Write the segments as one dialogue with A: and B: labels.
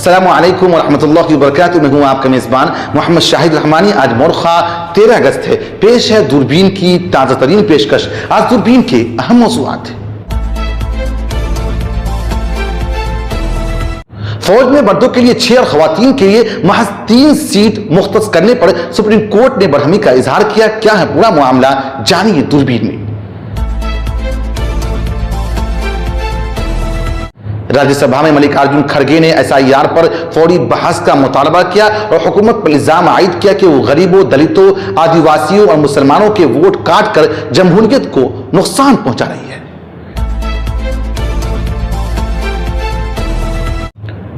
A: अस्सलामु अलैकुम वरहमतुल्लाहि वबरकातुहू। मैं हूं आपका मेज़बान मोहम्मद शाहिद रहमानी। आज मोरखा 13 अगस्त है। पेश है दूरबीन की ताज़ा तरीन पेशकश। आज दूरबीन के अहम मौज़ूआत हैं। फौज में मर्दों के लिए 6 और खवातीन के लिए महज 3 सीट मुख्तस करने पर सुप्रीम कोर्ट ने बरहमी का इजहार किया। क्या है पूरा मामला, जानिए दूरबीन में। राज्यसभा में मल्लिकार्जुन खड़गे ने SIR पर फौरी बहस का मुतालबा किया और हुकूमत पर इल्जाम आयद किया कि वो गरीबों, दलितों, आदिवासियों और मुसलमानों के वोट काट कर जमहूरियत को नुकसान पहुंचा रही है।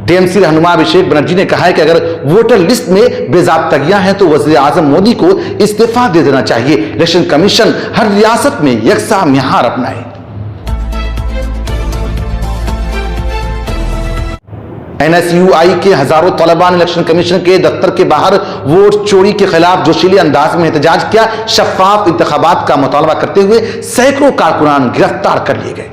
A: टीएमसी रहनुमा अभिषेक बनर्जी ने कहा है कि अगर वोटर लिस्ट में बेजाब्तगियां हैं तो वज़ीर आज़म मोदी को इस्तीफा दे देना चाहिए। इलेक्शन कमीशन हर रियासत में यकसा मियार अपनाए। NSUI के हजारों तलबा ने इलेक्शन कमीशन के दफ्तर के बाहर वोट चोरी के खिलाफ जोशीले अंदाज में एहतजाज किया। शफाफ इंतखाबात का मुतालबा करते हुए सैकड़ों कारकुनान गिरफ्तार कर लिए गए।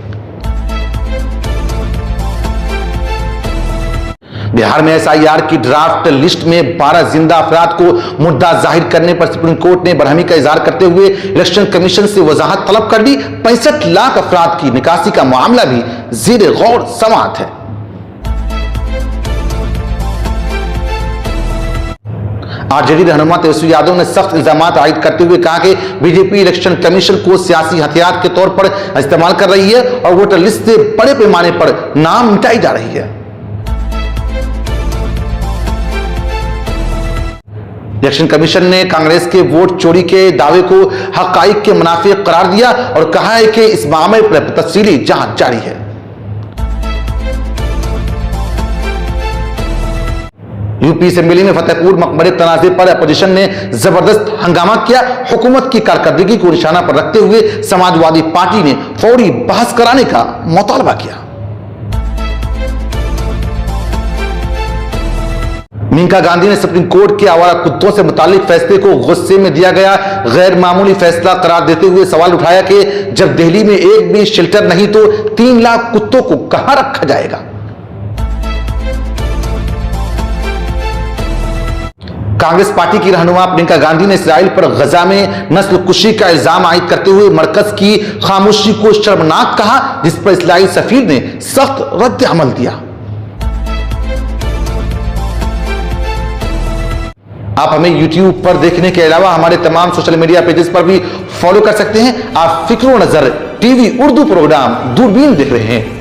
A: बिहार में SIR की ड्राफ्ट लिस्ट में 12 जिंदा अफराद को मुद्दा जाहिर करने पर सुप्रीम कोर्ट ने बरहमी का इजहार करते हुए इलेक्शन कमीशन से वजाहत तलब कर दी। 65 लाख अफराद की निकासी का मामला भी ज़ेर गौर समाअत है। RJD रहनुमा तेजस्वी यादव ने सख्त इल्जामात आयद करते हुए कहा कि बीजेपी इलेक्शन कमीशन को सियासी हथियार के तौर पर इस्तेमाल कर रही है और वोटर लिस्ट से बड़े पैमाने पर नाम मिटाई जा रही है। इलेक्शन कमीशन ने कांग्रेस के वोट चोरी के दावे को हकाइक के मुनाफी करार दिया और कहा है कि इस मामले पर तफसीली जांच जारी है। यूपी असेंबली में फतेहपुर मकबरे तनाज़े पर अपोजिशन ने जबरदस्त हंगामा किया। हुकूमत की कारकर्दगी को निशाना पर रखते हुए समाजवादी पार्टी ने फौरी बहस कराने का मुतालबा किया। मेनका गांधी ने सुप्रीम कोर्ट के आवारा कुत्तों से मुतालिक फैसले को गुस्से में दिया गया गैर मामूली फैसला करार देते हुए सवाल उठाया कि जब दिल्ली में एक भी शेल्टर नहीं तो 3 लाख कुत्तों को कहां रखा जाएगा। कांग्रेस पार्टी की रहनुमा प्रियंका गांधी ने इस्राइल पर गजा में नस्ल कुशी का इल्जाम आयद करते हुए मरकज की खामोशी को शर्मनाक कहा, जिस पर इस्राइली सफीर ने सख्त रद्द अमल दिया। आप हमें YouTube पर देखने के अलावा हमारे तमाम सोशल मीडिया पेजेस पर भी फॉलो कर सकते हैं। आप फिक्र नजर टीवी उर्दू प्रोग्राम दूरबीन देख रहे हैं।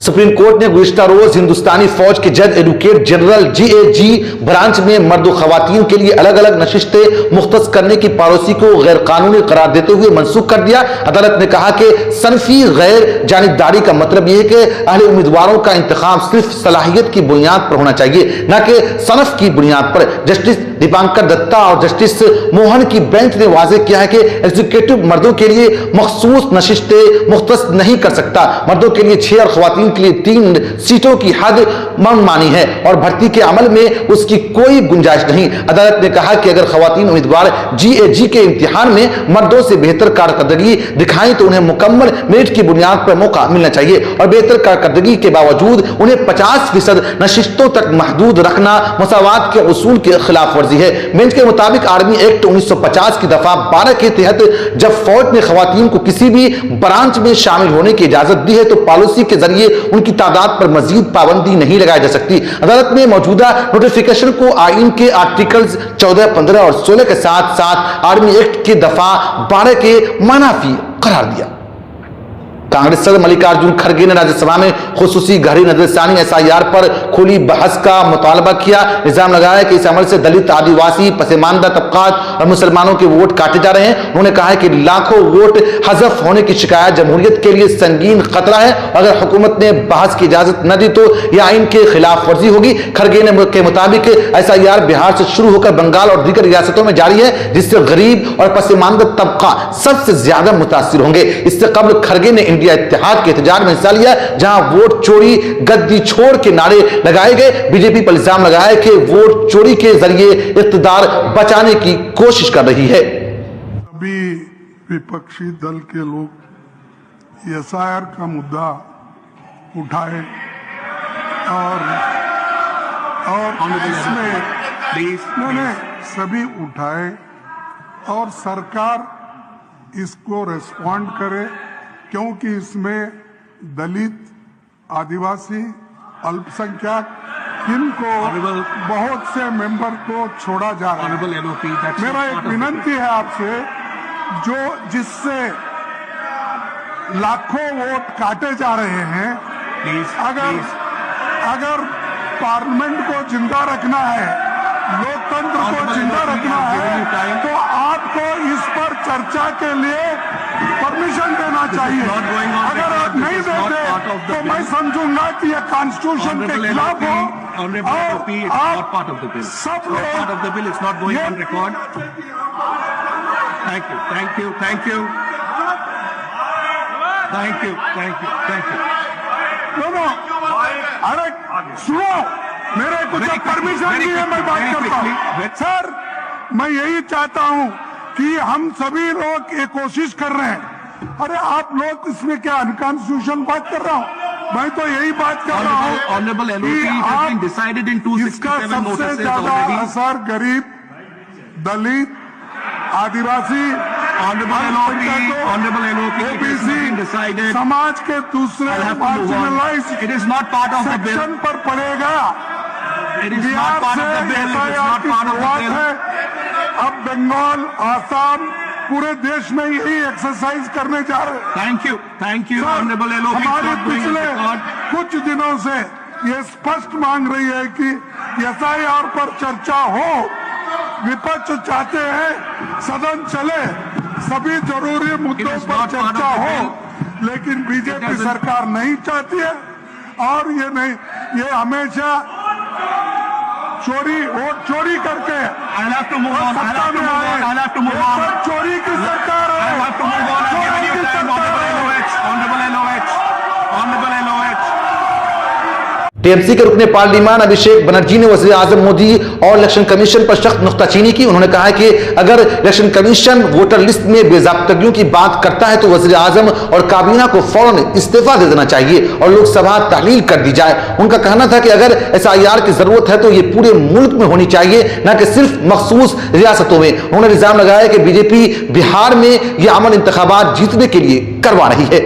A: सुप्रीम कोर्ट ने गुज़िश्ता रोज हिंदुस्तानी फौज के जज एडवोकेट जनरल GAG ब्रांच में मर्द और खवातीन के लिए अलग अलग नशिस्तें मुख्तस करने की पॉलिसी को गैर कानूनी करार देते हुए मनसूख कर दिया। अदालत ने कहा कि सनफी गैर जानिबदारी का मतलब यह है कि अहले उम्मीदवारों का इंतखाब सिर्फ सलाहियत की बुनियाद पर होना चाहिए, न कि सनफ की बुनियाद पर। जस्टिस दीपांकर दत्ता और जस्टिस मोहन की बेंच ने वाजे किया है कि एग्जीक्यूटिव मर्दों के लिए मखसूस नशिस्तें मुख्तस नहीं कर सकता। मर्दों के लिए 6 और खवातीन के लिए 3 सीटों की हद मनमानी है और भर्ती के अमल में उसकी कोई गुंजाइश नहीं। अदालत ने कहा कि अगर खवातीन उम्मीदवार GAG के इम्तिहान में मर्दों से बेहतर कारकर्दगी दिखाएं तो उन्हें मुकम्मल मेरिट की बुनियाद पर मौका मिलना चाहिए और बेहतर कारकर्दगी के बावजूद उन्हें 50% नशिस्तों तक महदूद रखना मसावात के उसूल के खिलाफ वर्जी है। बेंच के मुताबिक आर्मी एक्ट 1950 की दफा 12 के तहत जब फौज ने खवातीन को किसी भी ब्रांच में शामिल होने की इजाजत दी है तो पॉलिसी के जरिए उनकी तादाद पर मजीद पाबंदी नहीं लगाई जा सकती। अदालत ने मौजूदा नोटिफिकेशन को आईन के आर्टिकल्स 14, 15 और 16 के साथ साथ आर्मी एक्ट के दफा 12 के मुनाफी करार दिया। कांग्रेस सदस्य मल्लिकार्जुन खड़गे ने राज्यसभा में खुसूसी गहरी नजरसानी SIR पर खुली बहस का मुतालबा किया। इल्जाम लगाया कि इस अमल से दलित, आदिवासी, पसमानदा तबकात और मुसलमानों के वोट काटे जा रहे हैं। उन्होंने कहा है कि लाखों वोट हजफ होने की शिकायत जमहूरियत के लिए संगीन खतरा है। अगर हुकूमत ने बहस की इजाजत न दी तो यह आइन के खिलाफ वर्जी होगी। खड़गे के मुताबिक SIR बिहार से शुरू होकर बंगाल और दीगर रियासतों में जारी है, जिससे गरीब और पसमानदा तबका सबसे ज्यादा मुतासिर होंगे। इससे कबल खड़गे ने इंडिया इत्तेहाद के एहतजाज में हिस्सा लिया, जहां वोट चोरी गद्दी छोड़ के नारे लगाए गए। बीजेपी पर इल्जाम लगाया कि वोट चोरी के जरिए इख्तियार बचाने की कोशिश कर रही है।
B: सभी विपक्षी दल के लोग SIR का मुद्दा उठाए और इसमें नहीं सभी उठाए और सरकार इसको रेस्पॉन्ड करे, क्योंकि इसमें दलित, आदिवासी, अल्पसंख्यक इनको बहुत से मेंबर को छोड़ा जा रहा है। मेरा एक विनती है आपसे, जो जिससे लाखों वोट काटे जा रहे हैं, अगर पार्लियामेंट को जिंदा रखना है, लोकतंत्र को जिंदा रखना है, तो आपको इस पर चर्चा के लिए परमिशन देना चाहिए। अगर आप नहीं देते तो मैं समझूंगा कि यह कॉन्स्टिट्यूशन के खिलाफ हो और आप सब लोग अरे सुनो, मेरे कुछ परमिशन दी है, मैं बात करता हूँ। सर, मैं यही चाहता हूँ कि हम सभी लोग ये कोशिश कर रहे हैं। अरे आप लोग इसमें क्या अनकॉन्स्टिट्यूशन बात कर रहा हूँ, मैं तो यही बात कर रहा हूँ कि इसका सबसे ज्यादा असर गरीब, दलित, आदिवासी, ओबीसी समाज के दूसरे मार्जिनलाइज्ड सेक्शन पर पड़ेगा। बिहार से एफआईआर की शुरुआत है, अब बंगाल, आसाम, पूरे देश में यही एक्सरसाइज करने जा रहे हैं।
C: थैंक यू
B: हमारे पिछले कुछ दिनों से ये स्पष्ट मांग रही है कि एफआईआर पर चर्चा हो। विपक्ष चाहते हैं सदन चले, सभी जरूरी मुद्दों पर चर्चा हो, लेकिन बीजेपी सरकार नहीं चाहती है। और ये हमेशा वोट चोरी करके सत्ता में आए, चोरी की सरकार है।
A: टीएमसी के रुकने पार्लियामान अभिषेक बनर्जी ने वज़ीर आज़म मोदी और इलेक्शन कमीशन पर सख्त नुक्ताचीनी की। उन्होंने कहा कि अगर इलेक्शन कमीशन वोटर लिस्ट में बेज़ाब्तगियों की बात करता है तो वज़ीर आज़म और काबीना को फौरन इस्तीफा दे देना चाहिए और लोकसभा तहलील कर दी जाए। उनका कहना था कि अगर एसआईआर की जरूरत है तो ये पूरे मुल्क में होनी चाहिए, न कि सिर्फ मखसूस रियासतों में। उन्होंने इल्जाम लगाया कि बीजेपी बिहार में यह अमल इंतखाबात जीतने के लिए करवा रही है।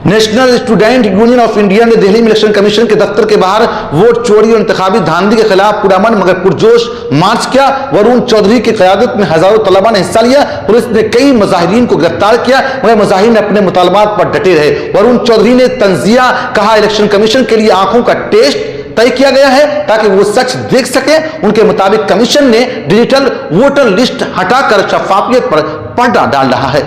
A: National student union of India ने दिल्ली में इलेक्शन कमीशन के दफ्तर के बाहर वोट चोरी और इंतखाबी धांधली के खिलाफ पुरअमन मगर पुरजोश मार्च किया। वरुण चौधरी की क़यादत में हजारों तलबा ने हिस्सा लिया। पुलिस ने कई मुजाहिरीन को गिरफ्तार किया, मगर मुजाहिरीन अपने मुतालबात पर डटे रहे। वरुण चौधरी ने तंजिया कहा, इलेक्शन कमीशन के लिए आंखों का टेस्ट तय किया गया है ताकि वो सच देख सके। उनके मुताबिक कमीशन ने डिजिटल वोटर लिस्ट हटाकर शफाफियत पर पर्दा डाल रहा है।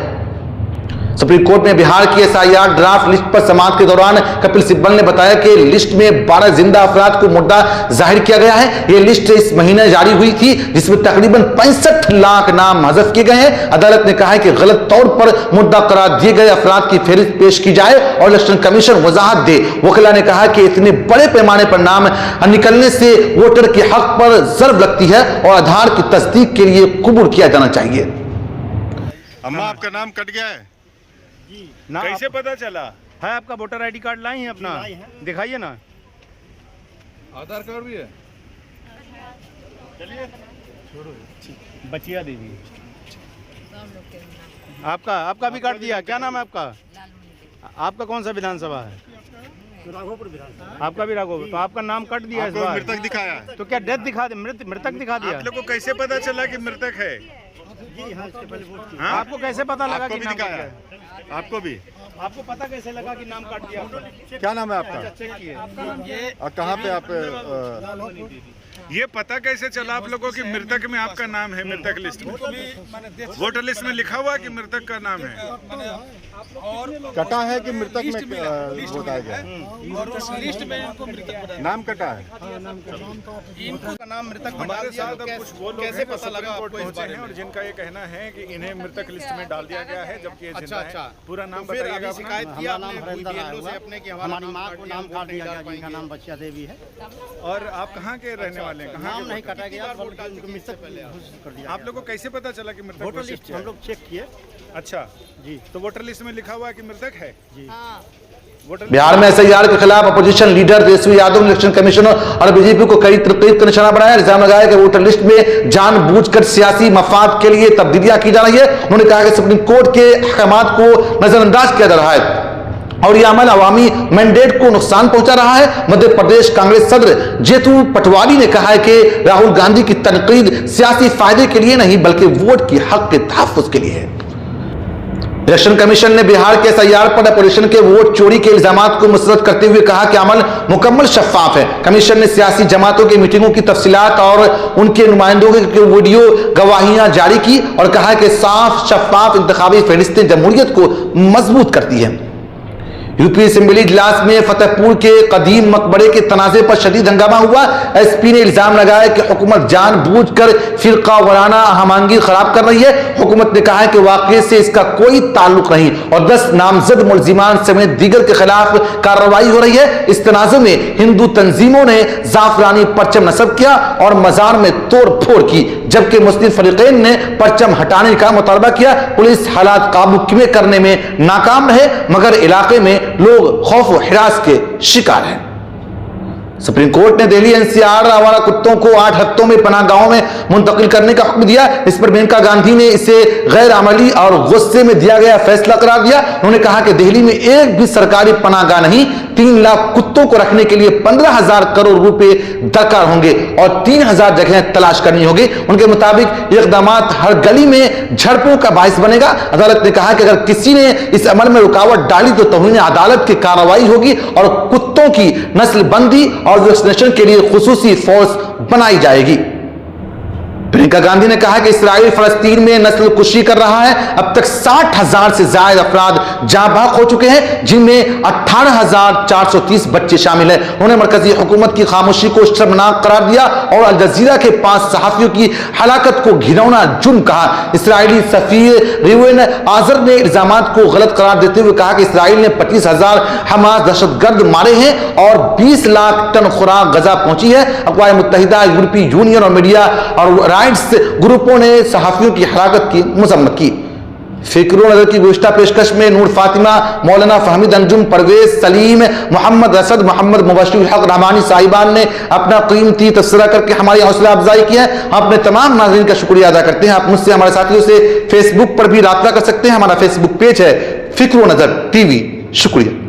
A: सुप्रीम कोर्ट में बिहार की एसआईआर ड्राफ्ट लिस्ट पर समाअत के दौरान कपिल सिब्बल ने बताया कि लिस्ट में 12 जिंदा अफराद को मुद्दा जाहिर किया गया है। यह लिस्ट इस महीने जारी हुई थी, जिसमें तकरीबन 65 लाख नाम हज़फ किए गए हैं। अदालत ने कहा है कि गलत तौर पर मुद्दा करार दिए गए अफराद की फहरिस्त पेश की जाए और इलेक्शन कमीशन वजाहत दे। वकीला ने कहा कि इतने बड़े पैमाने पर नाम निकलने से वोटर के हक पर ज़र्ब लगती है और आधार की तस्दीक के लिए कबूल किया जाना चाहिए।
D: अम्मा, आपका नाम कट गया है
C: ना,
D: कैसे पता चला?
C: है आपका वोटर आईडी कार्ड लाई है अपना, दिखाइए ना।
D: आधार कार्ड भी है।
C: चलिए बचिया देवी, आपका भी काट दिया। क्या नाम है आपका? आपका कौन सा विधानसभा है? राघोपुर विधानसभा। आपका भी राघोपुर। तो आपका नाम कट दिया इस बार।
D: मृतक दिखाया
C: तो क्या डेथ दिखा दे, मृतक दिखा दिया?
D: आप लोग को कैसे पता चला कि मृतक है?
C: हाँ? आपको कैसे पता लगा कि
D: नाम दिखाया? आपको भी?
C: आपको पता कैसे लगा कि नाम काट दिया?
D: क्या नाम है आपका?
C: चेक किए।
D: और कहाँ पे आप? ये पता कैसे चला आप लोगों की मृतक में आपका नाम है? मृतक लिस्ट में, वोटर लिस्ट में लिखा हुआ कि मृतक का नाम है? कटा है कि मृतक में बताया गया?
C: लिस्ट में इनको मृतक
D: नाम कटा है।
C: इनका नाम मृतक
D: हमारे साथ अब कुछ वो लोग
C: कैसे
D: हैं
C: पता लगा आपको इस बारे में?
D: और जिनका ये कहना है कि इन्हें मृतक लिस्ट में डाल दिया गया है, जबकि ये जिंदा है। पूरा नाम बताइएगा।
C: शिकायत किया आपने अपने कि
E: हमारी माँ को नाम काट दिया गया, जिनका नाम बचिया देवी है।
D: और आप कहाँ के रहने वाले हैं? कहाँ
E: नाम नहीं काटा गया,
D: आप लोगों को कैसे पता चला कि मृतक
E: वोटर लिस्ट हम लोग चेक किए।
D: अच्छा
E: जी,
D: तो वोटर लिस्ट में लिखा हुआ है कि मृतक है
E: जी।
A: बिहार में एसआईआर के खिलाफ अपोजिशन लीडर तेजस्वी यादव ने इलेक्शन कमीशन और बीजेपी को कई तनकीद का निशाना बनाया। इल्जाम लगाया कि वोटर लिस्ट में जानबूझकर सियासी मफाद के लिए तब्दीलियां की जा रही है। उन्होंने कहा कि सुप्रीम कोर्ट के अहकामात को नजरअंदाज किया जा रहा है और यह अमल अवामी मैंडेट को नुकसान पहुंचा रहा है। मध्य प्रदेश कांग्रेस सदर जेतू पटवारी ने कहा है कि राहुल गांधी की तनकीद सियासी फायदे के लिए नहीं बल्कि वोट की हक के तहफ्फुज के लिए है। इलेक्शन कमीशन ने बिहार के एसआईआर पर अपोजिशन के वोट चोरी के इल्जामात को मुस्तरद करते हुए कहा कि अमल मुकम्मल शफाफ है। कमीशन ने सियासी जमातों की मीटिंगों की तफसीलात और उनके नुमाइंदों की वीडियो गवाहियां जारी की और कहा कि साफ शफाफ इंतखाबी फहरिस्तें जमहूरियत को मजबूत करती है। यूपी असेंबली इजलास में फतेहपुर के कदीम मकबरे के तनाजे पर शदीद हंगामा हुआ। एसपी ने इल्जाम लगाया कि हुकूमत जानबूझकर फिरका वाराना हमआहंगी खराब कर रही है। हुकूमत ने कहा है कि वाकई से इसका कोई ताल्लुक नहीं और 10 नामजद मुलजिमान समेत दीगर के खिलाफ कार्रवाई हो रही है। इस तनाजे में हिंदू तंजीमों ने जाफरानी परचम नस्ब किया और मजार में तोड़ फोड़ की, जबकि मुस्लिम फरीकैन ने परचम हटाने का मुतालबा किया। पुलिस हालात काबू में करने में नाकाम रहे मगर इलाके में लोग खौफ और हिरास के शिकार हैं। सुप्रीम कोर्ट ने दिल्ली एनसीआर आवारा कुत्तों को 8 हफ्तों में पनाह गाहों में मुंतकिल करने का हुक्म दिया। इस पर मेनका गांधी ने इसे गैर अमली और गुस्से में दिया गया फैसला करार दिया। उन्होंने कहा कि दिल्ली में एक भी सरकारी पनाहगाह नहीं, 3 लाख कुत्तों को रखने के लिए 15,000 करोड़ रुपए दरकार होंगे और 3,000 जगह तलाश करनी होगी। उनके मुताबिक ये इकदाम हर गली में झड़पों का बायस बनेगा। अदालत ने कहा कि अगर किसी ने इस अमल में रुकावट डाली तो तौहीन अदालत की कार्रवाई होगी और कुत्तों की नस्लबंदी और वैक्सीनेशन के लिए खुसूसी फोर्स बनाई जाएगी। प्रियंका गांधी ने कहा कि इस्राइल फलस्तीन में नस्ल कुशी कर रहा है। अब तक 60,000 से ज्यादा अफराद जाँ बाग हो चुके हैं, जिनमें 18,430 बच्चे शामिल हैं। उन्होंने मरकजी हुकूमत की खामोशी को शर्मनाक करार दिया और अल जजीरा के 5 सहाफियों की हलाकत को घिनौना जुर्म कहा। इसराइली सफीर रिवेन आजर ने इल्जामात को गलत करार देते हुए कहा कि इसराइल ने 25,000 हमास दहशतगर्द मारे हैं और 20 लाख टन खुराक गजा पहुंची है। अक़वाम मुत्तहिदा, यूरोपीय यूनियन और मीडिया और राइट्स ग्रुपों ने सहाफियों की हलाकत की मजम्मत की। फिक्र नजर की गुज़श्ता पेशकश में नूर फातिमा, मौलाना फहमीद अंजुम, परवेज सलीम, मोहम्मद असद, मोहम्मद मुबशिर हक रहमानी साहिबान ने अपना कीमती तबसरा करके हमारी हौसला अफजाई की है। हम अपने तमाम नाज़रीन का शुक्रिया अदा करते हैं। आप मुझसे, हमारे साथियों से फेसबुक पर भी राब्ता कर सकते हैं। हमारा फेसबुक पेज है फिक्र नजर टीवी। शुक्रिया।